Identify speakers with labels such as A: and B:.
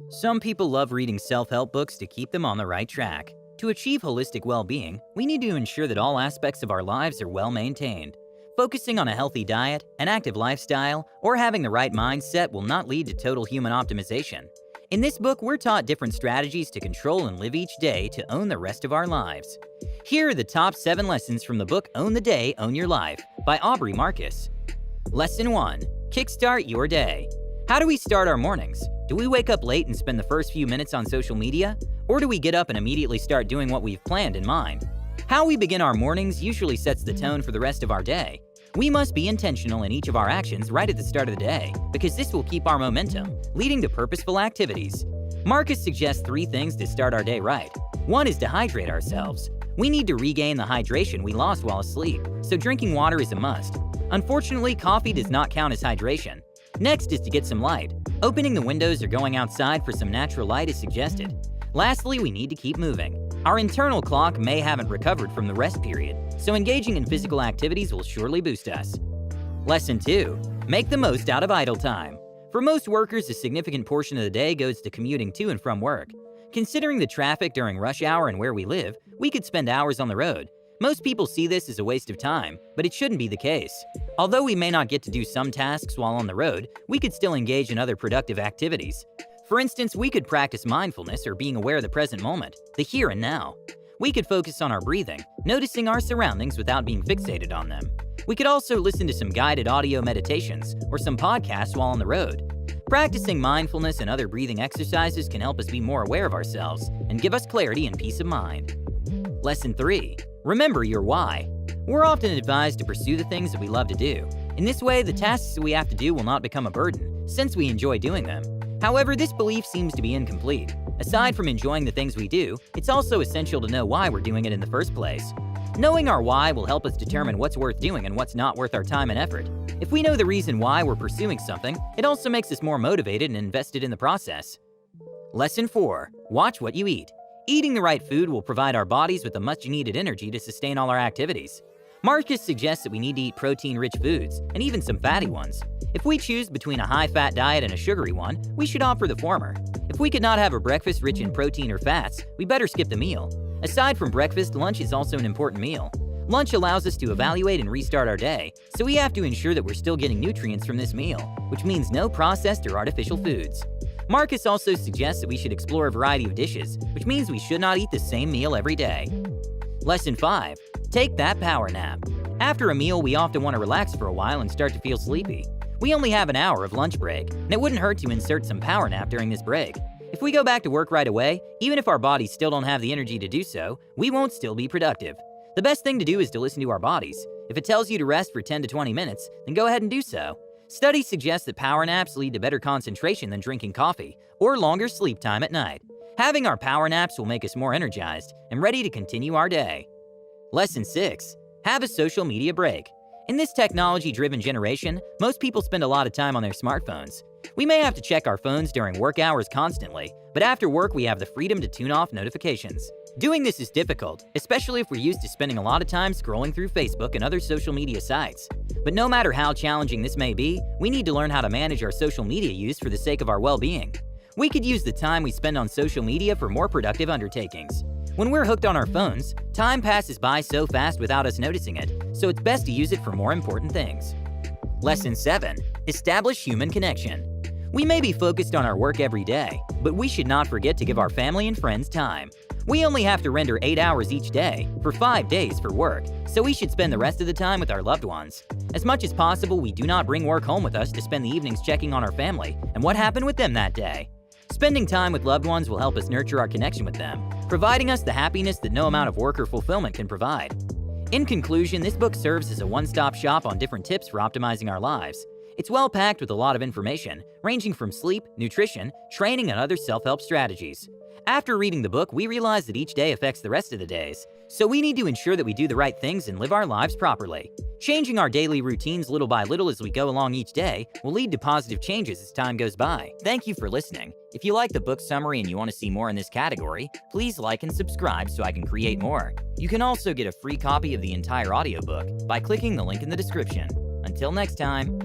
A: Some people love reading self-help books to keep them on the right track. To achieve holistic well-being, we need to ensure that all aspects of our lives are well maintained. Focusing on a healthy diet, an active lifestyle, or having the right mindset will not lead to total human optimization. In this book, we're taught different strategies to control and live each day to own the rest of our lives. Here are the top 7 lessons from the book Own the Day, Own Your Life by Aubrey Marcus. Lesson 1. Kickstart your day. How do we start our mornings? Do we wake up late and spend the first few minutes on social media? Or do we get up and immediately start doing what we've planned in mind? How we begin our mornings usually sets the tone for the rest of our day. We must be intentional in each of our actions right at the start of the day, because this will keep our momentum, leading to purposeful activities. Marcus suggests 3 things to start our day right. 1 is to hydrate ourselves. We need to regain the hydration we lost while asleep, so drinking water is a must. Unfortunately, coffee does not count as hydration. Next is to get some light. Opening the windows or going outside for some natural light is suggested. Lastly, we need to keep moving. Our internal clock may haven't recovered from the rest period, so engaging in physical activities will surely boost us. Lesson 2. Make the most out of idle time. For most workers, a significant portion of the day goes to commuting to and from work. Considering the traffic during rush hour and where we live, we could spend hours on the road. Most people see this as a waste of time, but it shouldn't be the case. Although we may not get to do some tasks while on the road, we could still engage in other productive activities. For instance, we could practice mindfulness or being aware of the present moment, the here and now. We could focus on our breathing, noticing our surroundings without being fixated on them. We could also listen to some guided audio meditations or some podcasts while on the road. Practicing mindfulness and other breathing exercises can help us be more aware of ourselves and give us clarity and peace of mind. Lesson 3. Remember your why. We're often advised to pursue the things that we love to do. In this way, the tasks that we have to do will not become a burden, since we enjoy doing them. However, this belief seems to be incomplete. Aside from enjoying the things we do, it's also essential to know why we're doing it in the first place. Knowing our why will help us determine what's worth doing and what's not worth our time and effort. If we know the reason why we're pursuing something, it also makes us more motivated and invested in the process. Lesson 4. Watch what you eat. Eating the right food will provide our bodies with the much-needed energy to sustain all our activities. Marcus suggests that we need to eat protein-rich foods, and even some fatty ones. If we choose between a high-fat diet and a sugary one, we should opt for the former. If we could not have a breakfast rich in protein or fats, we better skip the meal. Aside from breakfast, lunch is also an important meal. Lunch allows us to evaluate and restart our day, so we have to ensure that we're still getting nutrients from this meal, which means no processed or artificial foods. Marcus also suggests that we should explore a variety of dishes, which means we should not eat the same meal every day. Lesson 5. Take that power nap. After a meal, we often want to relax for a while and start to feel sleepy. We only have an hour of lunch break, and it wouldn't hurt to insert some power nap during this break. If we go back to work right away, even if our bodies still don't have the energy to do so, we won't still be productive. The best thing to do is to listen to our bodies. If it tells you to rest for 10 to 20 minutes, then go ahead and do so. Studies suggest that power naps lead to better concentration than drinking coffee, or longer sleep time at night. Having our power naps will make us more energized and ready to continue our day. Lesson 6. Have a social media break. In this technology-driven generation, most people spend a lot of time on their smartphones. We may have to check our phones during work hours constantly, but after work we have the freedom to tune off notifications. Doing this is difficult, especially if we're used to spending a lot of time scrolling through Facebook and other social media sites. But no matter how challenging this may be, we need to learn how to manage our social media use for the sake of our well-being. We could use the time we spend on social media for more productive undertakings. When we're hooked on our phones, time passes by so fast without us noticing it, so it's best to use it for more important things. Lesson 7. Establish human connection. We may be focused on our work every day, but we should not forget to give our family and friends time. We only have to render 8 hours each day for 5 days for work, so we should spend the rest of the time with our loved ones. As much as possible, we do not bring work home with us to spend the evenings checking on our family and what happened with them that day. Spending time with loved ones will help us nurture our connection with them, providing us the happiness that no amount of work or fulfillment can provide. In conclusion, this book serves as a one-stop shop on different tips for optimizing our lives. It's well-packed with a lot of information, ranging from sleep, nutrition, training, and other self-help strategies. After reading the book, we realize that each day affects the rest of the days, so we need to ensure that we do the right things and live our lives properly. Changing our daily routines little by little as we go along each day will lead to positive changes as time goes by. Thank you for listening. If you like the book summary and you want to see more in this category, please like and subscribe so I can create more. You can also get a free copy of the entire audiobook by clicking the link in the description. Until next time.